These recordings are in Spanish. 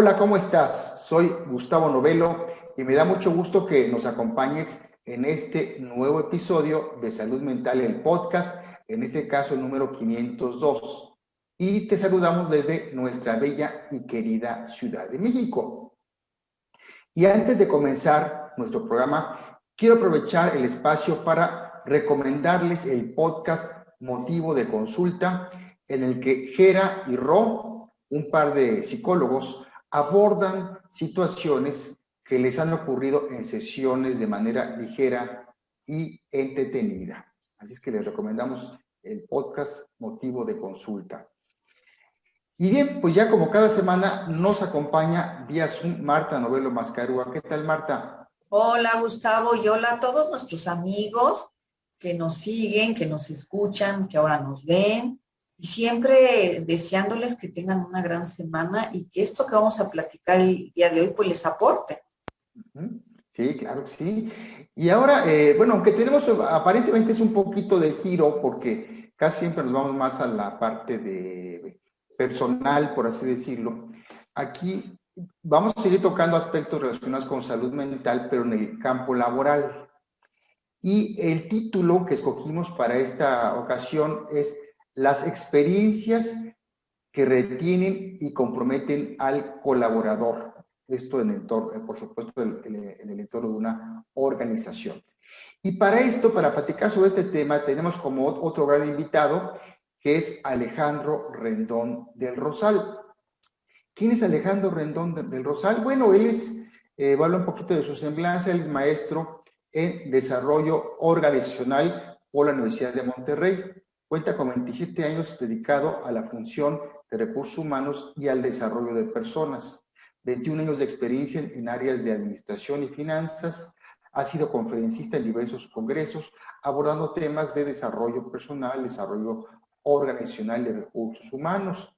Hola, ¿cómo estás? Soy Gustavo Novelo y me da mucho gusto que nos acompañes en este nuevo episodio de Salud Mental, el podcast, en este caso el número 502. Y te saludamos desde nuestra bella y querida Ciudad de México. Y antes de comenzar nuestro programa, quiero aprovechar el espacio para recomendarles el podcast Motivo de Consulta, en el que Gera y Ro, un par de psicólogos, abordan situaciones que les han ocurrido en sesiones de manera ligera y entretenida. Así es que les recomendamos el podcast Motivo de Consulta. Y bien, pues ya como cada semana nos acompaña vía Zoom Marta Novelo Mascarúa. ¿Qué tal, Marta? Hola Gustavo y hola a todos nuestros amigos que nos siguen, que nos escuchan, que ahora nos ven y siempre deseándoles que tengan una gran semana y que esto que vamos a platicar el día de hoy pues les aporte. Sí, claro que sí. Y ahora, bueno, aunque tenemos, aparentemente es un poquito de giro porque casi siempre nos vamos más a la parte de personal, por así decirlo. Aquí vamos a seguir tocando aspectos relacionados con salud mental, pero en el campo laboral. Y el título que escogimos para esta ocasión es Las experiencias que retienen y comprometen al colaborador. Esto en el entorno, por supuesto, en el entorno de una organización. Y para esto, para platicar sobre este tema, tenemos como otro gran invitado, que es Alejandro Rendón del Rosal. ¿Quién es Alejandro Rendón del Rosal? Bueno, él es, voy a hablar un poquito de su semblanza, él es maestro en desarrollo organizacional por la Universidad de Monterrey. Cuenta con 27 años dedicado a la función de recursos humanos y al desarrollo de personas. 21 años de experiencia en áreas de administración y finanzas. Ha sido conferencista en diversos congresos, abordando temas de desarrollo personal, desarrollo organizacional y de recursos humanos.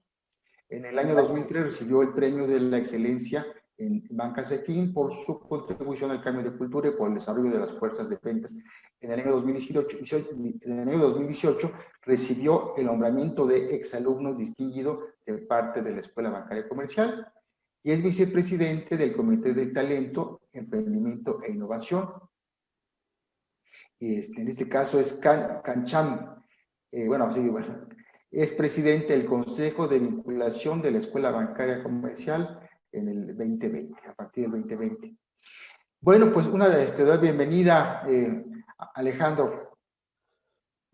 En el año 2003 recibió el premio de la excelencia en Banca Cequín por su contribución al cambio de cultura y por el desarrollo de las fuerzas de ventas. En el año 2018 recibió el nombramiento de exalumno distinguido de parte de la Escuela Bancaria Comercial y es vicepresidente del Comité de Talento, Emprendimiento e Innovación. En este caso es Cancham. Es presidente del Consejo de Vinculación de la Escuela Bancaria Comercial en el 2020, a partir del 2020. Bueno, pues una vez te doy bienvenida, Alejandro.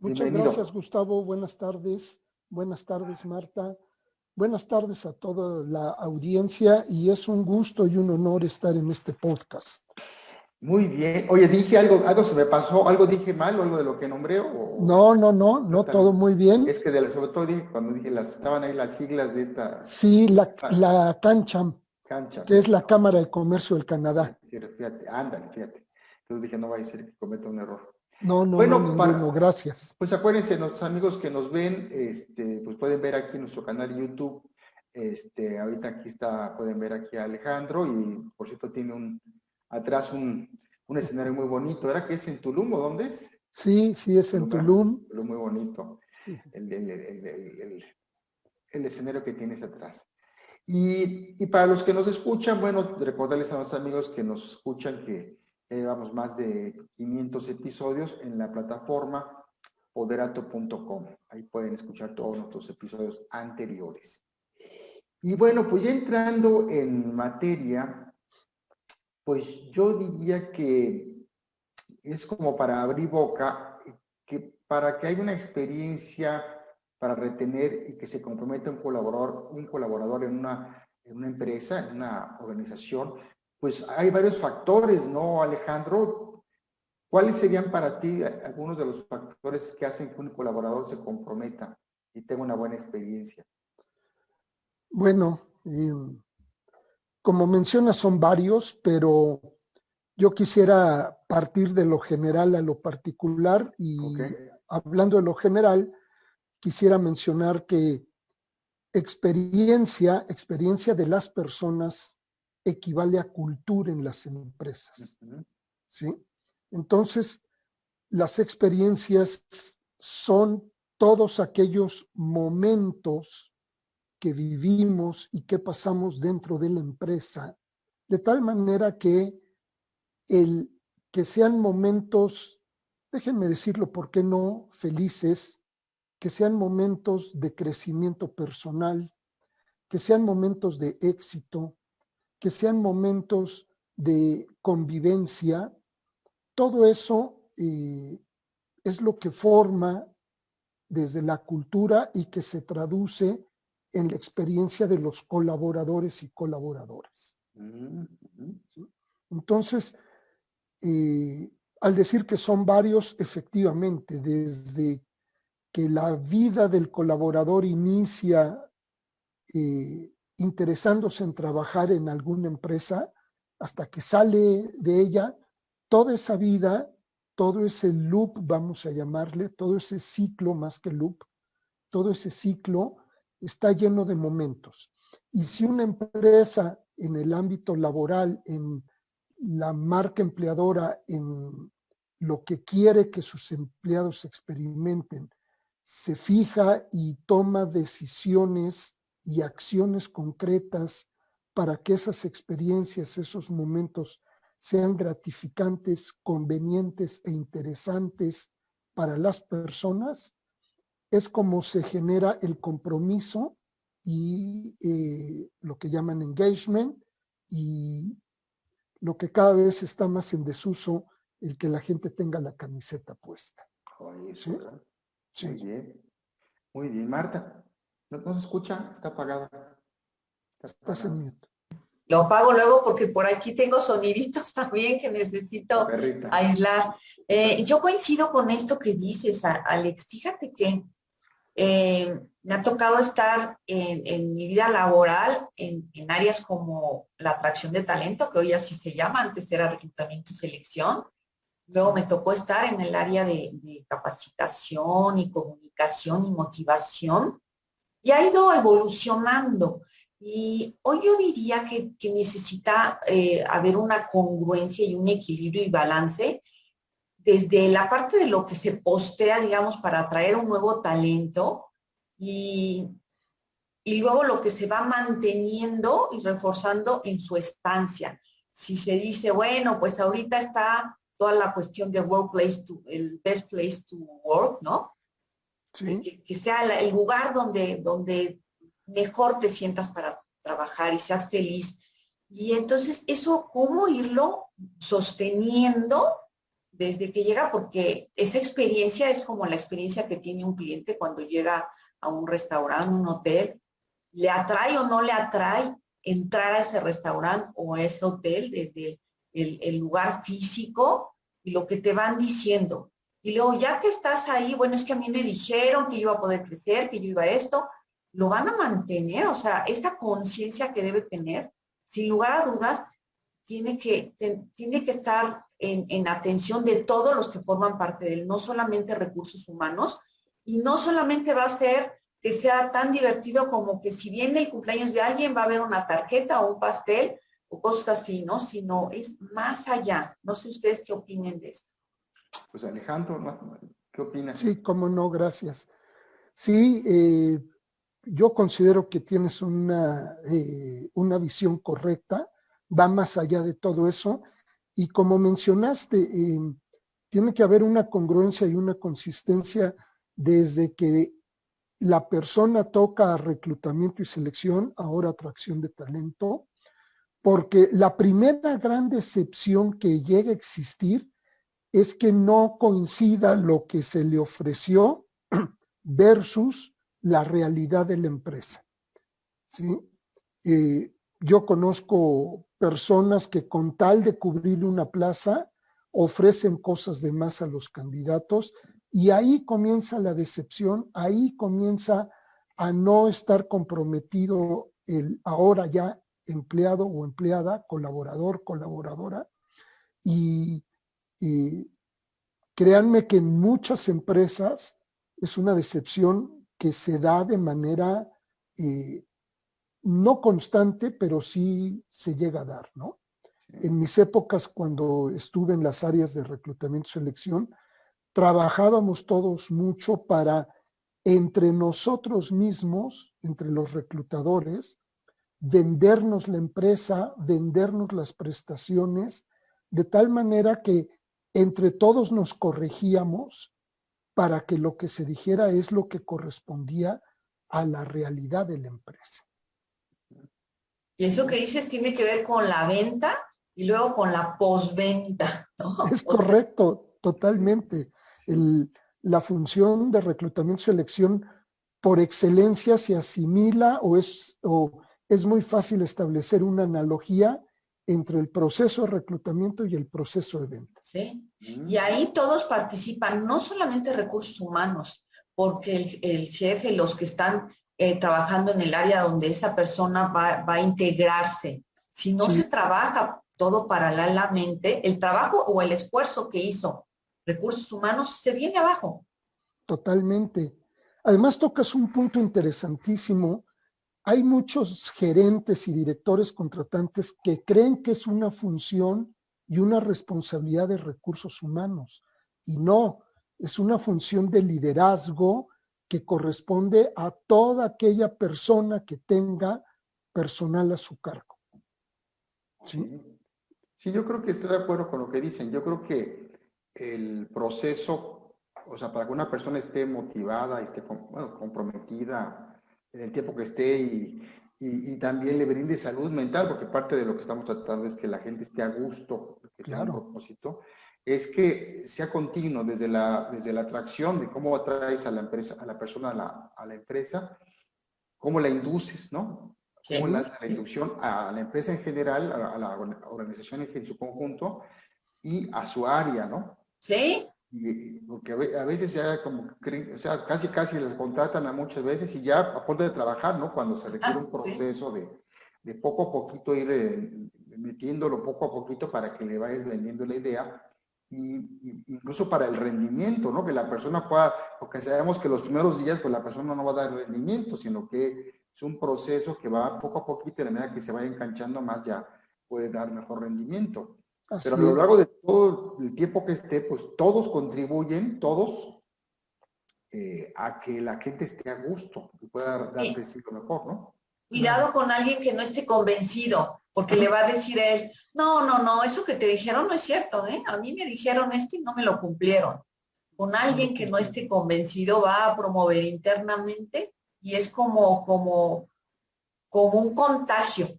Muchas gracias, Gustavo. Buenas tardes, Marta. Buenas tardes a toda la audiencia y es un gusto y un honor estar en este podcast. Muy bien. Oye, dije algo se me pasó, algo dije mal o algo de lo que nombré. No, todo muy bien. Es que sobre todo dije, cuando dije, estaban ahí las siglas de esta. Sí, la Cancham, que es la Cámara de Comercio del Canadá. Sí, fíjate, ándale, fíjate. Entonces dije, no va a ser que cometa un error. No, ninguno, gracias. Pues acuérdense, nuestros amigos que nos ven, pues pueden ver aquí nuestro canal de YouTube. Ahorita aquí pueden ver aquí a Alejandro y por cierto tiene atrás un escenario muy bonito. ¿Era que es en Tulum o dónde es? Sí, es en Tulum. Tulum, muy bonito. El escenario que tienes atrás. Y para los que nos escuchan, bueno, recordarles a nuestros amigos que nos escuchan que llevamos más de 500 episodios en la plataforma poderato.com. Ahí pueden escuchar todos nuestros episodios anteriores. Y bueno, pues ya entrando en materia, pues yo diría que es como para abrir boca, que para que haya una experiencia para retener y que se comprometa un colaborador en una empresa, en una organización, pues hay varios factores, ¿no, Alejandro? ¿Cuáles serían para ti algunos de los factores que hacen que un colaborador se comprometa y tenga una buena experiencia? Bueno, como mencionas son varios, pero yo quisiera partir de lo general a lo particular y hablando de lo general, quisiera mencionar que experiencia de las personas equivale a cultura en las empresas. ¿Sí? Entonces, las experiencias son todos aquellos momentos que vivimos y que pasamos dentro de la empresa, de tal manera que que sean momentos, déjenme decirlo, ¿por qué no?, felices, que sean momentos de crecimiento personal, que sean momentos de éxito, que sean momentos de convivencia. Todo eso es lo que forma desde la cultura y que se traduce en la experiencia de los colaboradores y colaboradoras. Entonces, al decir que son varios, efectivamente, desde que la vida del colaborador inicia interesándose en trabajar en alguna empresa, hasta que sale de ella, toda esa vida, todo ese loop, vamos a llamarle, todo ese ciclo más que loop, todo ese ciclo está lleno de momentos. Y si una empresa en el ámbito laboral, en la marca empleadora, en lo que quiere que sus empleados experimenten, se fija y toma decisiones y acciones concretas para que esas experiencias, esos momentos sean gratificantes, convenientes e interesantes para las personas, es como se genera el compromiso y lo que llaman engagement, y lo que cada vez está más en desuso, el que la gente tenga la camiseta puesta. Oye, ¿Sí? Sí. Muy bien. Muy bien. Marta, ¿no se escucha? Está apagada. Estás en mute. Lo apago luego porque por aquí tengo soniditos también que necesito aislar. Yo coincido con esto que dices, Alex. Fíjate que me ha tocado estar en mi vida laboral en áreas como la atracción de talento, que hoy así se llama, antes era reclutamiento y selección. Luego me tocó estar en el área de capacitación y comunicación y motivación, y ha ido evolucionando. Y hoy yo diría que necesita haber una congruencia y un equilibrio y balance desde la parte de lo que se postea, digamos, para atraer un nuevo talento y luego lo que se va manteniendo y reforzando en su estancia. Si se dice, bueno, pues ahorita está toda la cuestión de el best place to work, ¿no? Sí. Que sea el lugar donde mejor te sientas para trabajar y seas feliz. Y entonces eso, ¿cómo irlo sosteniendo desde que llega? Porque esa experiencia es como la experiencia que tiene un cliente cuando llega a un restaurante, un hotel. ¿Le atrae o no le atrae entrar a ese restaurante o a ese hotel desde el lugar físico y lo que te van diciendo? Y luego, ya que estás ahí, bueno, es que a mí me dijeron que yo iba a poder crecer, que yo iba a esto, lo van a mantener. O sea, esta conciencia que debe tener, sin lugar a dudas, tiene que estar en atención de todos los que forman parte de él, no solamente recursos humanos, y no solamente va a ser que sea tan divertido como que si viene el cumpleaños de alguien va a haber una tarjeta o un pastel o cosas así, ¿no? Sino es más allá. No sé ustedes qué opinen de esto. Pues Alejandro, ¿qué opinas? Sí, cómo no, gracias. Sí, yo considero que tienes una visión correcta, va más allá de todo eso, y como mencionaste, tiene que haber una congruencia y una consistencia desde que la persona toca reclutamiento y selección, ahora atracción de talento, porque la primera gran decepción que llega a existir es que no coincida lo que se le ofreció versus la realidad de la empresa. ¿Sí? Yo conozco personas que con tal de cubrir una plaza ofrecen cosas de más a los candidatos, y ahí comienza la decepción, ahí comienza a no estar comprometido el ahora ya empleado o empleada, colaborador, colaboradora, y créanme que en muchas empresas es una decepción que se da de manera no constante, pero sí se llega a dar, ¿no? En mis épocas, cuando estuve en las áreas de reclutamiento y selección, trabajábamos todos mucho para entre nosotros mismos, entre los reclutadores, vendernos la empresa, vendernos las prestaciones, de tal manera que entre todos nos corregíamos para que lo que se dijera es lo que correspondía a la realidad de la empresa. Y eso que dices tiene que ver con la venta y luego con la postventa, ¿no? Es correcto, totalmente. La función de reclutamiento y selección por excelencia se asimila o es muy fácil establecer una analogía entre el proceso de reclutamiento y el proceso de venta. Sí, y ahí todos participan, no solamente recursos humanos, porque el jefe, los que están trabajando en el área donde esa persona va a integrarse, si no se trabaja todo paralelamente, el trabajo o el esfuerzo que hizo recursos humanos se viene abajo. Totalmente. Además tocas un punto interesantísimo. Hay muchos gerentes y directores contratantes que creen que es una función y una responsabilidad de recursos humanos. Y no, es una función de liderazgo que corresponde a toda aquella persona que tenga personal a su cargo. ¿Sí? Sí, yo creo que estoy de acuerdo con lo que dicen. Yo creo que el proceso, o sea, para que una persona esté motivada, esté comprometida en el tiempo que esté y también le brinde salud mental, porque parte de lo que estamos tratando es que la gente esté a gusto, que tenga un propósito, es que sea continuo desde la atracción de cómo atraes a la empresa, a la persona a la empresa, cómo la induces, ¿no? Cómo le haces la inducción a la empresa en general, a la organización en su conjunto y a su área, ¿no? Sí. Porque a veces ya como creen, o sea, casi les contratan a muchas veces y ya a punto de trabajar, ¿no? Cuando se requiere un proceso de poco a poquito ir metiéndolo poco a poquito para que le vayas vendiendo la idea y incluso para el rendimiento, ¿no? Que la persona pueda, porque sabemos que los primeros días pues la persona no va a dar rendimiento, sino que es un proceso que va poco a poquito y a la medida que se vaya enganchando más ya puede dar mejor rendimiento. Pero a lo largo de todo el tiempo que esté, pues todos contribuyen, todos, a que la gente esté a gusto y pueda darte sí lo mejor, ¿no? Cuidado con alguien que no esté convencido, porque le va a decir a él, no, eso que te dijeron no es cierto, ¿eh? A mí me dijeron esto y no me lo cumplieron. Con alguien que no esté convencido va a promover internamente y es como un contagio.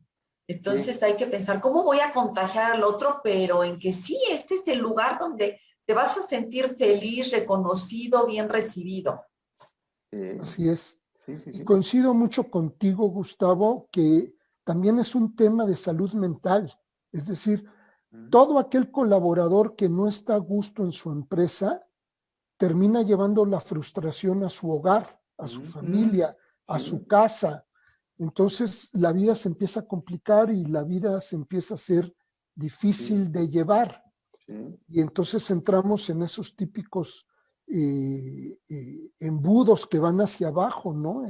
Entonces hay que pensar, ¿cómo voy a contagiar al otro? Pero en que sí, este es el lugar donde te vas a sentir feliz, reconocido, bien recibido. Así es. Y coincido mucho contigo, Gustavo, que también es un tema de salud mental. Es decir, todo aquel colaborador que no está a gusto en su empresa termina llevando la frustración a su hogar, a su familia, a su casa. Entonces la vida se empieza a complicar y la vida se empieza a hacer difícil de llevar. Y entonces entramos en esos típicos embudos que van hacia abajo, ¿no?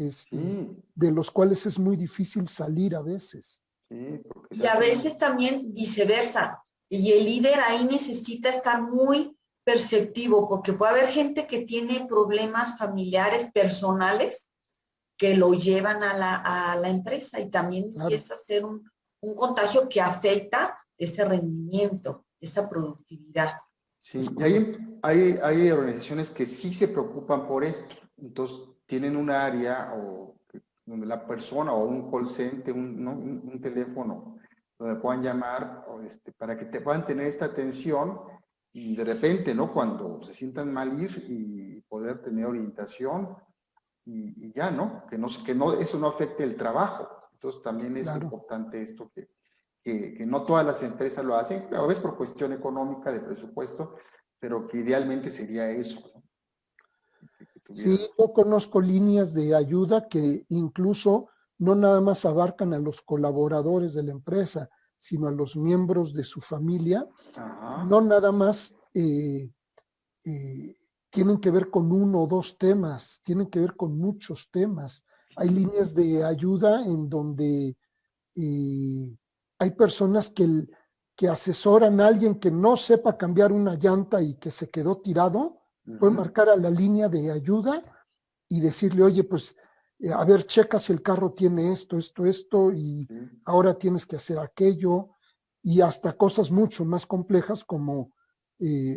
De los cuales es muy difícil salir a veces. Y a veces también viceversa. Y el líder ahí necesita estar muy perceptivo, porque puede haber gente que tiene problemas familiares, personales, que lo llevan a la empresa y también empieza a ser un contagio que afecta ese rendimiento, esa productividad. Sí, y hay organizaciones que sí se preocupan por esto. Entonces, tienen un área donde la persona o un call center, un teléfono donde puedan llamar para que te puedan tener esta atención y de repente, ¿no? Cuando se sientan mal ir y poder tener orientación y ya, ¿no? Que eso no afecte el trabajo. Entonces, también es importante esto que no todas las empresas lo hacen, a veces por cuestión económica, de presupuesto, pero que idealmente sería eso, ¿no? Sí, yo conozco líneas de ayuda que incluso no nada más abarcan a los colaboradores de la empresa, sino a los miembros de su familia. No nada más tienen que ver con uno o dos temas, tienen que ver con muchos temas. Hay líneas de ayuda en donde hay personas que asesoran a alguien que no sepa cambiar una llanta y que se quedó tirado, puede marcar a la línea de ayuda y decirle, oye, pues, a ver, checa si el carro tiene esto, y ahora tienes que hacer aquello, y hasta cosas mucho más complejas como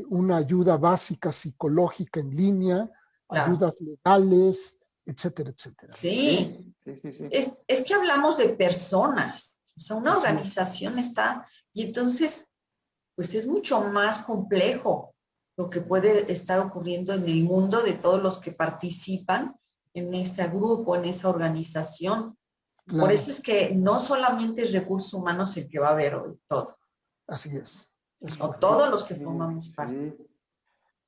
una ayuda básica psicológica en línea, Claro. ayudas legales, etcétera, etcétera. Sí, es que hablamos de personas, o sea, una organización está, y entonces, pues es mucho más complejo lo que puede estar ocurriendo en el mundo de todos los que participan en ese grupo, en esa organización. Claro. Por eso es que no solamente es recursos humanos el que va a ver hoy todo. Así es. No todos los que formamos parte.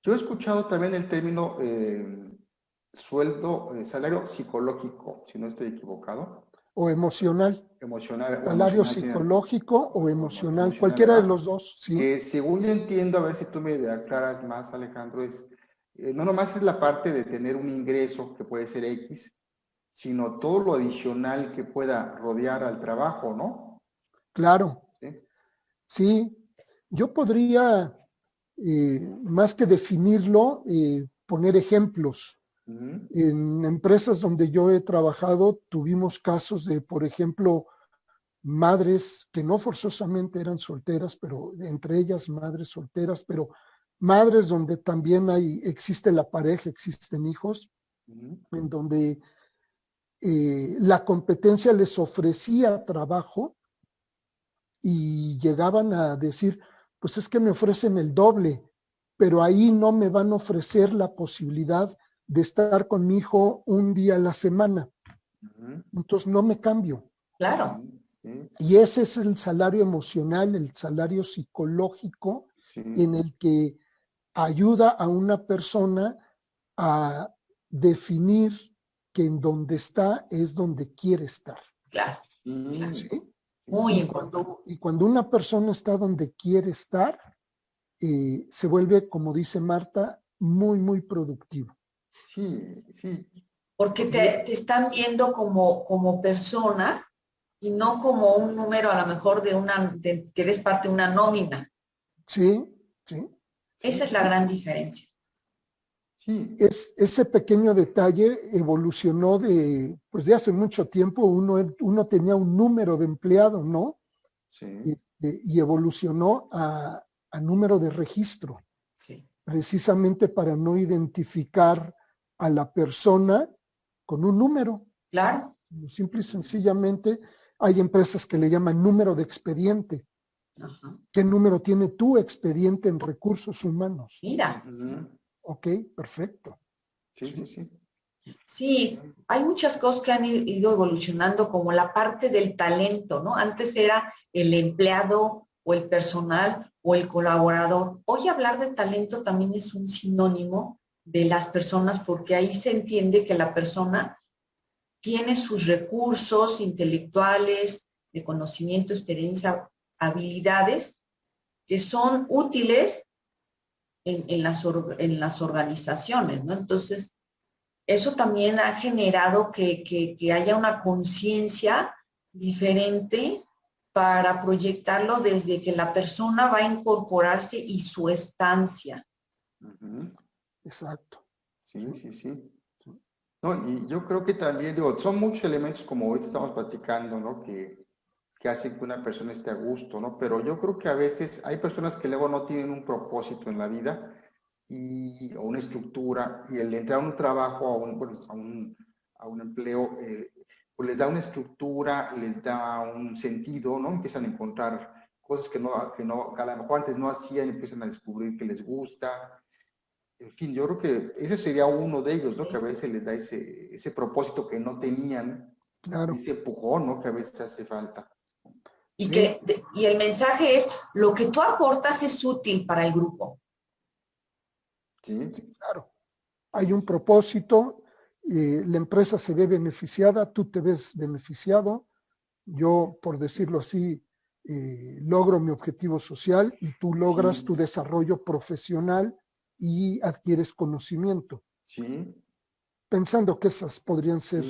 Yo he escuchado también el término sueldo, salario psicológico, si no estoy equivocado. O emocional. Emocional. Salario psicológico o emocional, cualquiera de los dos, sí. Que según yo entiendo, a ver si tú me aclaras más, Alejandro, es no nomás es la parte de tener un ingreso que puede ser X, sino todo lo adicional que pueda rodear al trabajo, ¿no? Claro. Sí, yo podría, más que definirlo, poner ejemplos. En empresas donde yo he trabajado, tuvimos casos de, por ejemplo, madres que no forzosamente eran solteras, pero entre ellas madres solteras, pero madres donde también existe la pareja, existen hijos, en donde la competencia les ofrecía trabajo y llegaban a decir, pues es que me ofrecen el doble, pero ahí no me van a ofrecer la posibilidad de estar con mi hijo un día a la semana. Entonces no me cambio. Claro. Y ese es el salario emocional, el salario psicológico, en el que ayuda a una persona a definir que en donde está es donde quiere estar. Claro. ¿Sí? Muy importante. Y cuando una persona está donde quiere estar, se vuelve, como dice Marta, muy, muy productivo. Sí. Porque te están viendo como persona y no como un número a lo mejor que eres parte de una nómina. Sí. Esa es la gran diferencia. Sí. Ese pequeño detalle evolucionó de hace mucho tiempo. Uno tenía un número de empleado, ¿no? Sí. Y evolucionó a número de registro. Sí. Precisamente para no identificar a la persona con un número. Claro. Simple y sencillamente hay empresas que le llaman número de expediente. Ajá. ¿Qué número tiene tu expediente en recursos humanos? Mira. Ok, perfecto. Sí. Sí, hay muchas cosas que han ido evolucionando, como la parte del talento, ¿no? Antes era el empleado o el personal o el colaborador. Hoy hablar de talento también es un sinónimo de las personas, porque ahí se entiende que la persona tiene sus recursos intelectuales, de conocimiento, experiencia, habilidades que son útiles en las organizaciones, ¿no? Entonces, eso también ha generado que haya una conciencia diferente para proyectarlo desde que la persona va a incorporarse y su estancia. Exacto. Sí. No, y yo creo que también, son muchos elementos como ahorita estamos platicando, ¿no? Que hacen que una persona esté a gusto, ¿no? Pero yo creo que a veces hay personas que luego no tienen un propósito en la vida o una estructura, y el entrar a un trabajo, a un empleo, pues les da una estructura, les da un sentido, ¿no? Empiezan a encontrar cosas que a lo mejor antes no hacían, empiezan a descubrir que les gusta. En fin, yo creo que ese sería uno de ellos, ¿no? Que a veces les da ese propósito que no tenían, claro. Ese empujón, ¿no? Que a veces hace falta. Y el mensaje es, lo que tú aportas es útil para el grupo. Sí, claro. Hay un propósito, la empresa se ve beneficiada, tú te ves beneficiado, yo, por decirlo así, logro mi objetivo social y tú logras tu desarrollo profesional y adquieres conocimiento. Sí. Pensando que esas podrían ser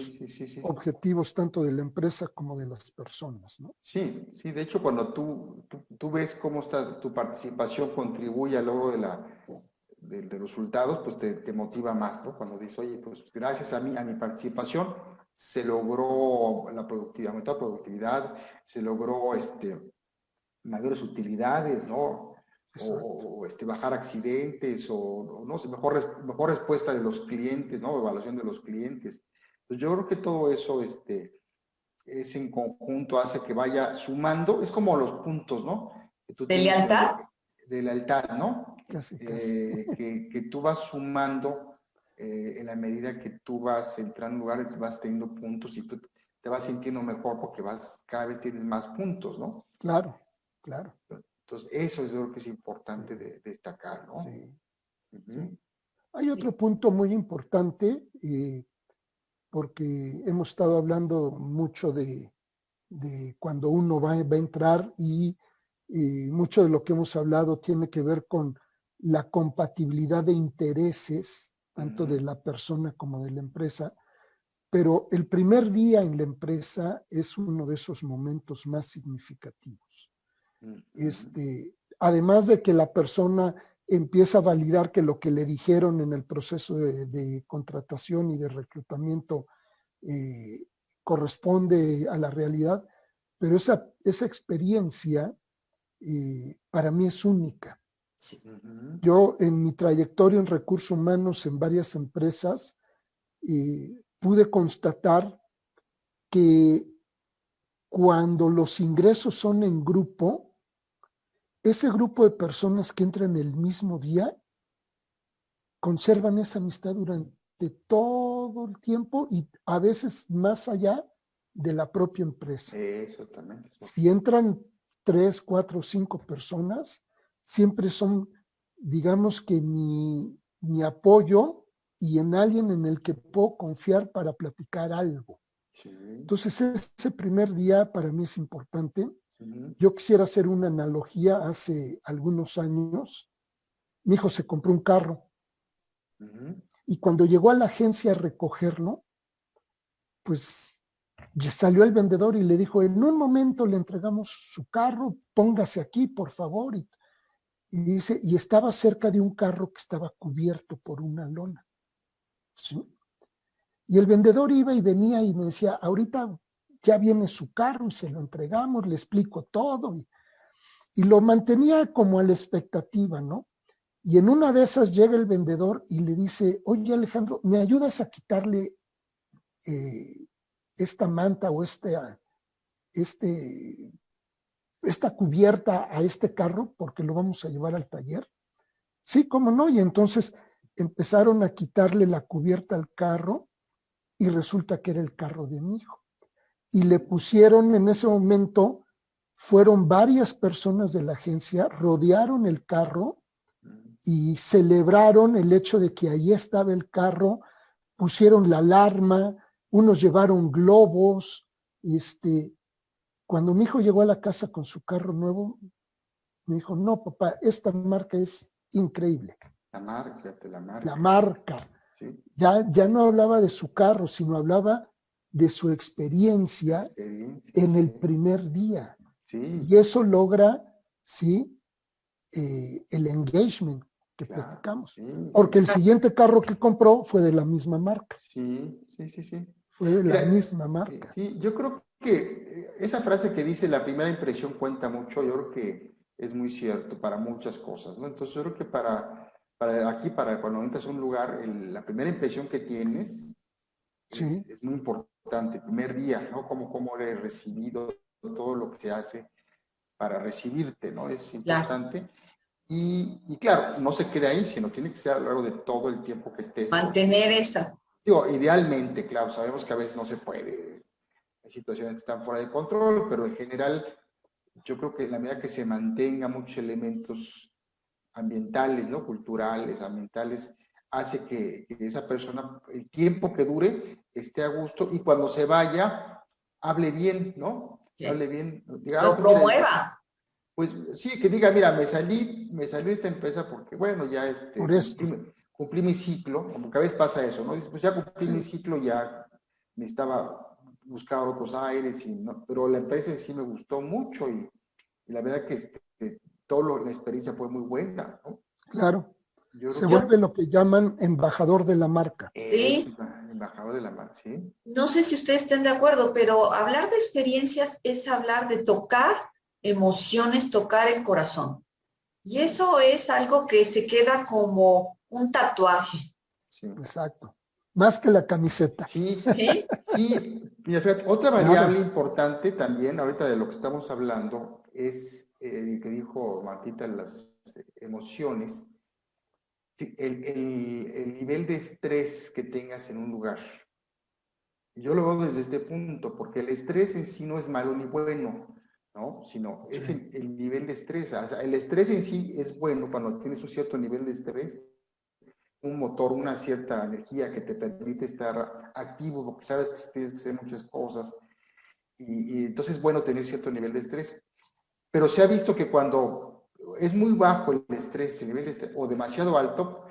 objetivos tanto de la empresa como de las personas, ¿no? Sí, de hecho, cuando tú ves cómo está tu participación contribuye al logro de los resultados, pues te motiva más, ¿no? Cuando dices, oye, pues gracias a mi participación se logró la productividad, aumentó la productividad, se logró mayores utilidades, ¿no? Bajar accidentes, o no sé, mejor respuesta de los clientes, ¿no? Evaluación de los clientes. Entonces yo creo que todo eso, es en conjunto, hace que vaya sumando, es como los puntos, ¿no? Que tú ¿De tienes lealtad? de lealtad, ¿no? Casi. Que tú vas sumando en la medida que tú vas entrando en lugares, vas teniendo puntos y tú te vas sintiendo mejor porque cada vez tienes más puntos, ¿no? Claro, claro. Entonces, eso es lo que es importante de destacar, ¿no? Sí, Uh-huh. sí. Hay otro punto muy importante, porque hemos estado hablando mucho de cuando uno va a entrar y mucho de lo que hemos hablado tiene que ver con la compatibilidad de intereses, tanto de la persona como de la empresa, pero el primer día en la empresa es uno de esos momentos más significativos. Además de que la persona empieza a validar que lo que le dijeron en el proceso de contratación y de reclutamiento corresponde a la realidad, pero esa experiencia para mí es única. Sí. Yo en mi trayectoria en recursos humanos en varias empresas pude constatar que cuando los ingresos son en grupo, ese grupo de personas que entran el mismo día conservan esa amistad durante todo el tiempo y a veces más allá de la propia empresa. Eso también. Si entran 3, 4, 5 personas, siempre son, digamos que mi apoyo y en alguien en el que puedo confiar para platicar algo. Sí. Entonces, ese primer día para mí es importante. Yo quisiera hacer una analogía. Hace algunos años, mi hijo se compró un carro y cuando llegó a la agencia a recogerlo, pues salió el vendedor y le dijo, en un momento le entregamos su carro, póngase aquí, por favor. Y dice, y estaba cerca de un carro que estaba cubierto por una lona. ¿Sí? Y el vendedor iba y venía y me decía, ahorita ya viene su carro y se lo entregamos, le explico todo. Y lo mantenía como a la expectativa, ¿no? Y en una de esas llega el vendedor y le dice, oye Alejandro, ¿me ayudas a quitarle esta manta o esta cubierta a este carro porque lo vamos a llevar al taller? Sí, cómo no. Y entonces empezaron a quitarle la cubierta al carro y resulta que era el carro de mi hijo. Y le pusieron en ese momento, fueron varias personas de la agencia, rodearon el carro y celebraron el hecho de que ahí estaba el carro, pusieron la alarma, unos llevaron globos. Cuando mi hijo llegó a la casa con su carro nuevo, me dijo, no, papá, esta marca es increíble. La marca. La marca. Sí. Ya no hablaba de su carro, sino hablaba de su experiencia en el primer día. Sí. Y eso logra, ¿sí? El engagement que platicamos. Sí. Porque el siguiente carro que compró fue de la misma marca. Sí. Fue de la misma marca. Sí, yo creo que esa frase que dice la primera impresión cuenta mucho, yo creo que es muy cierto para muchas cosas, ¿no? Entonces yo creo que para cuando entras a un lugar, la primera impresión que tienes es muy importante, el primer día, ¿no? Cómo eres recibido, todo lo que se hace para recibirte, ¿no? Es importante. Claro. Y claro, no se queda ahí, sino tiene que ser a lo largo de todo el tiempo que estés. Mantener esa. Digo, idealmente, claro, sabemos que a veces no se puede, hay situaciones que están fuera de control, pero en general yo creo que en la medida que se mantenga muchos elementos ambientales, ¿no? Culturales, ambientales, hace que esa persona, el tiempo que dure, esté a gusto y cuando se vaya, hable bien, ¿no? Sí. Hable bien. Diga, lo promueva. Pues sí, que diga, mira, me salí de esta empresa porque, bueno, ya cumplí mi ciclo, como que a veces pasa eso, ¿no? Pues ya cumplí mi ciclo, ya necesitaba buscar otros aires, pero la empresa en sí me gustó mucho y la verdad que la experiencia fue muy buena, ¿no? Claro. Se vuelve lo que llaman embajador de la marca. Sí. Embajador de la marca, sí. No sé si ustedes estén de acuerdo, pero hablar de experiencias es hablar de tocar emociones, tocar el corazón. Y eso es algo que se queda como un tatuaje. Sí. Exacto. Más que la camiseta. Sí, ¿sí? Sí. Mira, fíjate, otra variable importante también, ahorita de lo que estamos hablando, es que dijo Martita, las emociones, el nivel de estrés que tengas en un lugar. Yo lo veo desde este punto, porque el estrés en sí no es malo ni bueno, ¿no? Sino es el nivel de estrés. O sea, el estrés en sí es bueno cuando tienes un cierto nivel de estrés, un motor, una cierta energía que te permite estar activo, porque sabes que tienes que hacer muchas cosas. Y entonces es bueno tener cierto nivel de estrés. Pero se ha visto que cuando es muy bajo el estrés, el nivel de estrés, o demasiado alto,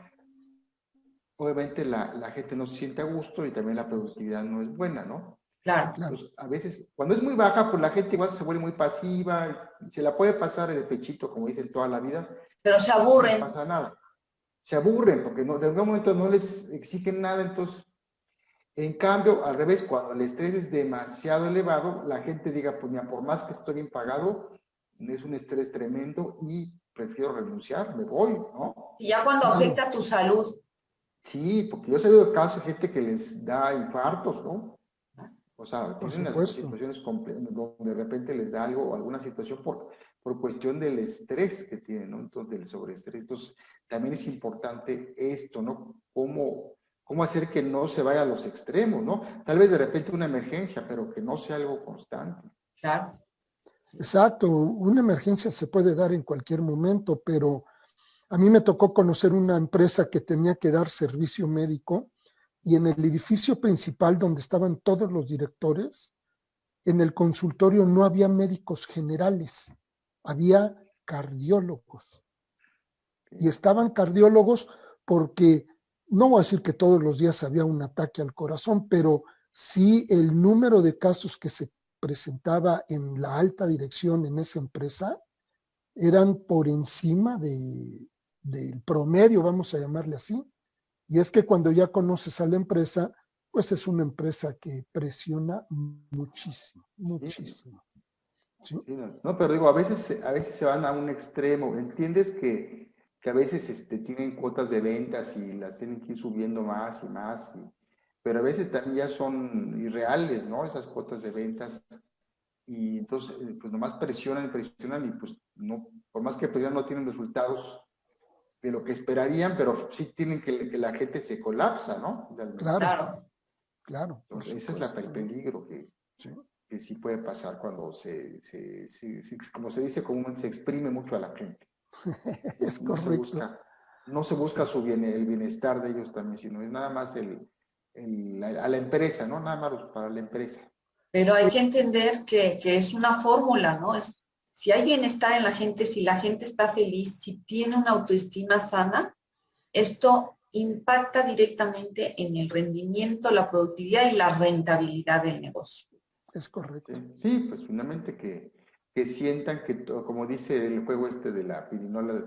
obviamente la gente no se siente a gusto y también la productividad no es buena, ¿no? Claro. Entonces, a veces, cuando es muy baja, pues la gente igual se vuelve muy pasiva, se la puede pasar de pechito, como dicen toda la vida. Pero se aburren. No pasa nada. Se aburren, porque no, de algún momento no les exigen nada, entonces, en cambio, al revés, cuando el estrés es demasiado elevado, la gente diga, pues mira, por más que estoy bien pagado, es un estrés tremendo y prefiero renunciar, me voy, ¿no? Y ya cuando afecta tu salud. Sí, porque yo he sabido casos de gente que les da infartos, ¿no? O sea, tienen algunas situaciones donde de repente les da algo, alguna situación por cuestión del estrés que tienen, ¿no? Entonces, del sobreestrés. Entonces, también es importante esto, ¿no? Cómo hacer que no se vaya a los extremos, ¿no? Tal vez de repente una emergencia, pero que no sea algo constante. Claro. Exacto, una emergencia se puede dar en cualquier momento, pero a mí me tocó conocer una empresa que tenía que dar servicio médico y en el edificio principal donde estaban todos los directores, en el consultorio no había médicos generales, había cardiólogos. Y estaban cardiólogos porque, no voy a decir que todos los días había un ataque al corazón, pero sí el número de casos que se presentaba en la alta dirección en esa empresa eran por encima del promedio, vamos a llamarle así. Y es que cuando ya conoces a la empresa, pues es una empresa que presiona muchísimo, muchísimo. ¿Sí? Sí, no, pero digo, a veces se van a un extremo. Entiendes que a veces tienen cuotas de ventas y las tienen que ir subiendo más y más, pero a veces también ya son irreales, ¿no? Esas cuotas de ventas. Y entonces, pues nomás presionan y pues no, por más que presionan no tienen resultados de lo que esperarían, pero sí tienen que la gente se colapsa, ¿no? Claro, claro. Entonces, ese es el peligro que sí puede pasar cuando como se dice comúnmente, se exprime mucho a la gente. Es correcto. No se busca el bienestar de ellos también, sino es nada más a la empresa, ¿no? Nada más para la empresa. Pero hay que entender que es una fórmula, ¿no? Si hay bienestar en la gente, si la gente está feliz, si tiene una autoestima sana, esto impacta directamente en el rendimiento, la productividad y la rentabilidad del negocio. Es correcto. Sí, pues finalmente que sientan que, como dice el juego de la pirinola,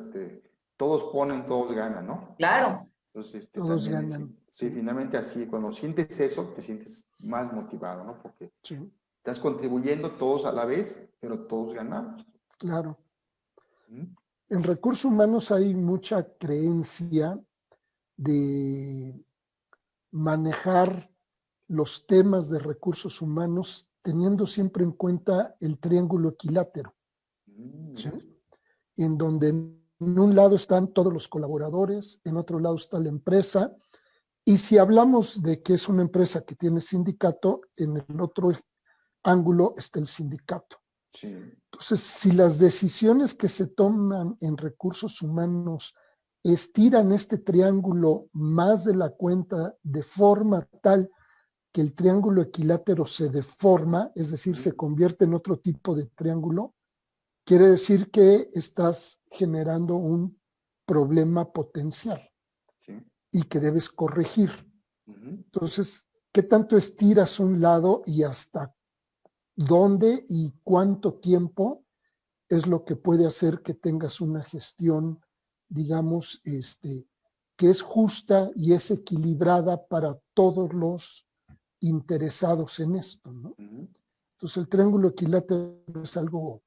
todos ponen, todos ganan, ¿no? Claro. Entonces, todos ganan. Sí, finalmente así, cuando sientes eso, te sientes más motivado, ¿no? Porque estás contribuyendo todos a la vez, pero todos ganamos. Claro. En recursos humanos hay mucha creencia de manejar los temas de recursos humanos teniendo siempre en cuenta el triángulo equilátero, ¿sí? En donde en un lado están todos los colaboradores, en otro lado está la empresa, y si hablamos de que es una empresa que tiene sindicato, en el otro ángulo está el sindicato. Sí. Entonces, si las decisiones que se toman en recursos humanos estiran este triángulo más de la cuenta de forma tal que el triángulo equilátero se deforma, es decir, se convierte en otro tipo de triángulo, quiere decir que estás generando un problema potencial y que debes corregir. Entonces, ¿qué tanto estiras un lado y hasta dónde y cuánto tiempo es lo que puede hacer que tengas una gestión, digamos, que es justa y es equilibrada para todos los interesados en esto, ¿no? Entonces el triángulo equilátero es algo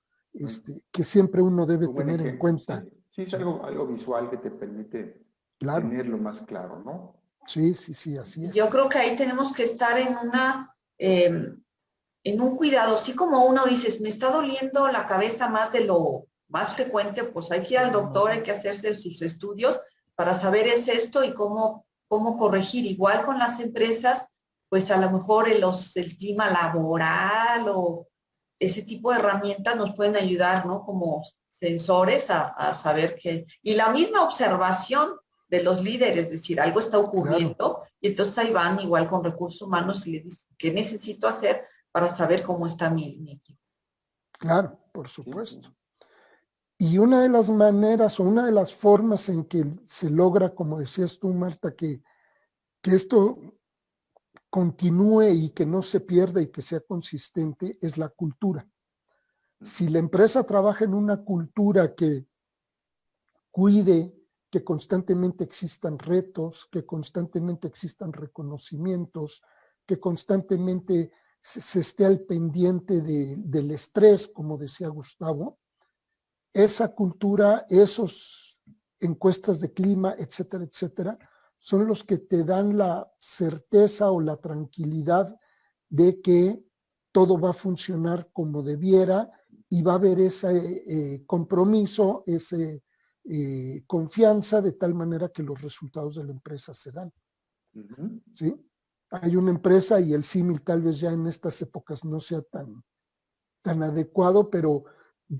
que siempre uno debe tener en cuenta. Sí, sí, es algo visual que te permite tenerlo más claro, ¿no? Sí, sí, sí, así es. Yo creo que ahí tenemos que estar en un cuidado, así como uno dice, me está doliendo la cabeza más de lo más frecuente, pues hay que ir al doctor, hay que hacerse sus estudios para saber es esto y cómo corregir. Igual con las empresas, pues a lo mejor el clima laboral o ese tipo de herramientas nos pueden ayudar, ¿no? Como sensores a saber que, y la misma observación de los líderes, es decir, algo está ocurriendo, y entonces ahí van igual con recursos humanos y les dicen, ¿qué necesito hacer para saber cómo está mi equipo? Claro, por supuesto. Y una de las maneras o una de las formas en que se logra, como decías tú, Marta, que esto continúe y que no se pierda y que sea consistente es la cultura. Si la empresa trabaja en una cultura que cuide que constantemente existan retos, que constantemente existan reconocimientos, que constantemente se esté al pendiente del estrés, como decía Gustavo, esa cultura, esos encuestas de clima, etcétera, etcétera, son los que te dan la certeza o la tranquilidad de que todo va a funcionar como debiera y va a haber ese compromiso, ese confianza, de tal manera que los resultados de la empresa se dan. ¿Sí? Hay una empresa y el símil tal vez ya en estas épocas no sea tan adecuado, pero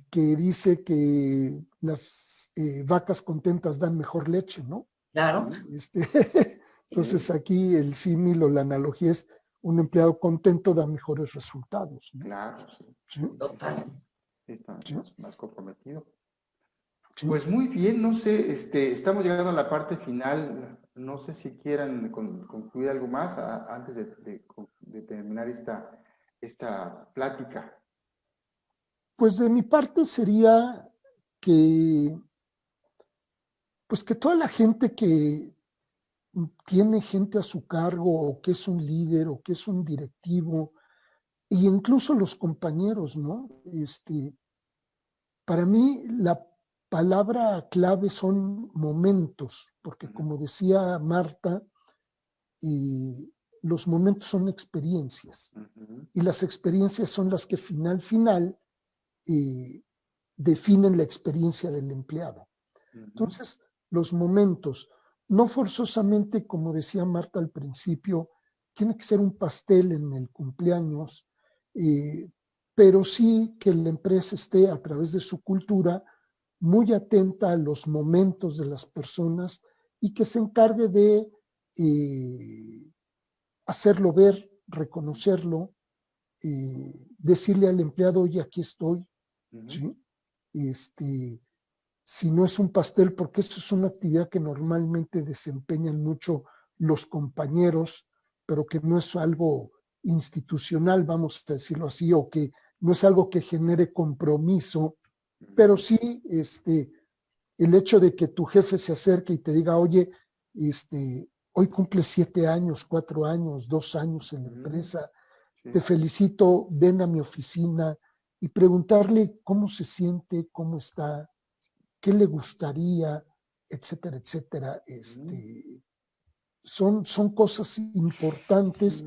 que dice que las vacas contentas dan mejor leche, ¿no? Claro. Entonces aquí el símil o la analogía es un empleado contento da mejores resultados, ¿no? Claro, sí. ¿Sí? Total. Está más comprometido. Sí. Pues muy bien, no sé, estamos llegando a la parte final. No sé si quieran concluir algo más antes de terminar esta plática. Pues de mi parte sería que, pues que toda la gente que tiene gente a su cargo o que es un líder o que es un directivo e incluso los compañeros, ¿no? Para mí la palabra clave son momentos, porque como decía Marta, los momentos son experiencias y las experiencias son las que final definen la experiencia del empleado. Entonces, los momentos, no forzosamente, como decía Marta al principio, tiene que ser un pastel en el cumpleaños, pero sí que la empresa esté a través de su cultura muy atenta a los momentos de las personas y que se encargue de hacerlo ver, reconocerlo, decirle al empleado, oye, aquí estoy, ¿sí? Si no es un pastel, porque eso es una actividad que normalmente desempeñan mucho los compañeros, pero que no es algo institucional, vamos a decirlo así, o que no es algo que genere compromiso, pero sí el hecho de que tu jefe se acerque y te diga, oye, hoy cumple 7 años, 4 años, 2 años en la empresa, te felicito, ven a mi oficina y preguntarle cómo se siente, cómo está, qué le gustaría, etcétera, etcétera. Son cosas importantes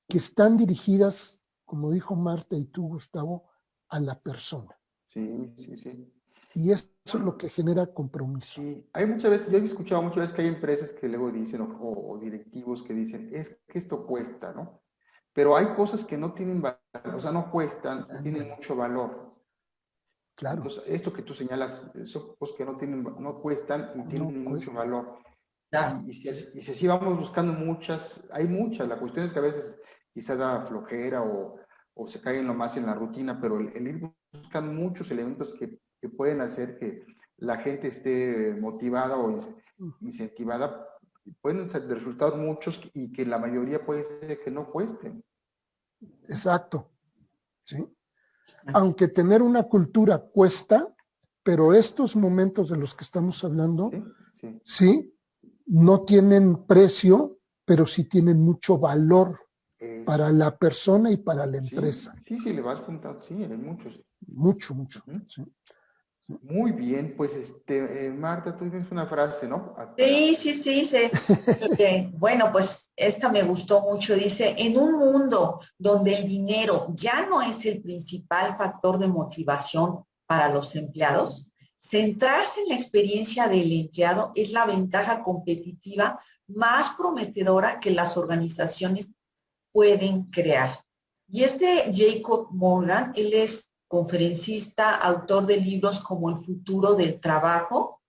que están dirigidas, como dijo Marta y tú, Gustavo, a la persona. Sí, sí, sí. Y eso es lo que genera compromiso. Sí, hay muchas veces, yo he escuchado muchas veces que hay empresas que luego dicen, o directivos que dicen, es que esto cuesta, ¿no? Pero hay cosas que no tienen valor, o sea, no cuestan, tienen mucho valor. Claro. Entonces, esto que tú señalas, son cosas que no cuestan y tienen mucho valor. Claro. Y si así vamos buscando hay muchas, la cuestión es que a veces quizá da flojera o se cae más en la rutina, pero el ir buscando muchos elementos que pueden hacer que la gente esté motivada o incentivada, pueden ser de resultados muchos y que la mayoría puede ser que no cuesten. Exacto. ¿Sí? Aunque tener una cultura cuesta, pero estos momentos de los que estamos hablando, sí no tienen precio, pero sí tienen mucho valor para la persona y para la empresa. Sí, le vas contando, sí, hay muchos. Mucho. Sí. Muy bien, pues Marta, tú tienes una frase, ¿no? Sí. Bueno, pues esta me gustó mucho. Dice, en un mundo donde el dinero ya no es el principal factor de motivación para los empleados, centrarse en la experiencia del empleado es la ventaja competitiva más prometedora que las organizaciones pueden crear. Y Jacob Morgan, él es conferencista, autor de libros como El futuro del trabajo.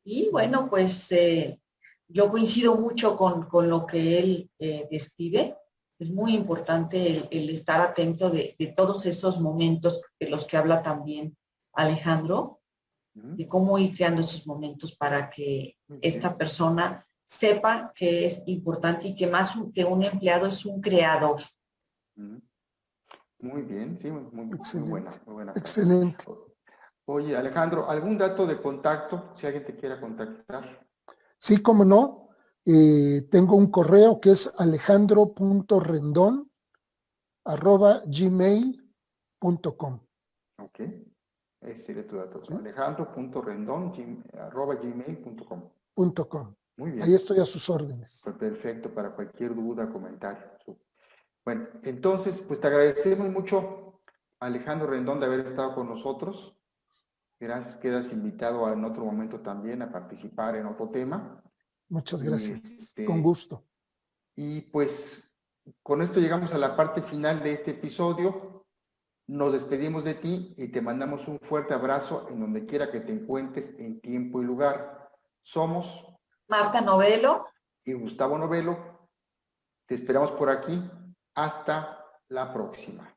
Y bueno, pues yo coincido mucho con lo que él describe. Es muy importante el estar atento de todos esos momentos de los que habla también Alejandro, de cómo ir creando esos momentos para que esta persona sepa que es importante y que más que un empleado es un creador. Muy bien, sí, muy buena. Excelente. Oye, Alejandro, ¿algún dato de contacto, si alguien te quiera contactar? Sí, cómo no. Tengo un correo que es alejandro.rendon@gmail.com. Ok, ese sería tu dato. ¿Sí? alejandro.rendon@gmail.com. Muy bien. Ahí estoy a sus órdenes. Pues perfecto, para cualquier duda, comentario. Bueno, entonces, pues te agradecemos mucho, Alejandro Rendón, de haber estado con nosotros. Gracias, quedas invitado en otro momento también a participar en otro tema. Muchas gracias, con gusto. Y pues con esto llegamos a la parte final de este episodio. Nos despedimos de ti y te mandamos un fuerte abrazo en donde quiera que te encuentres en tiempo y lugar. Somos Marta Novelo y Gustavo Novelo. Te esperamos por aquí. Hasta la próxima.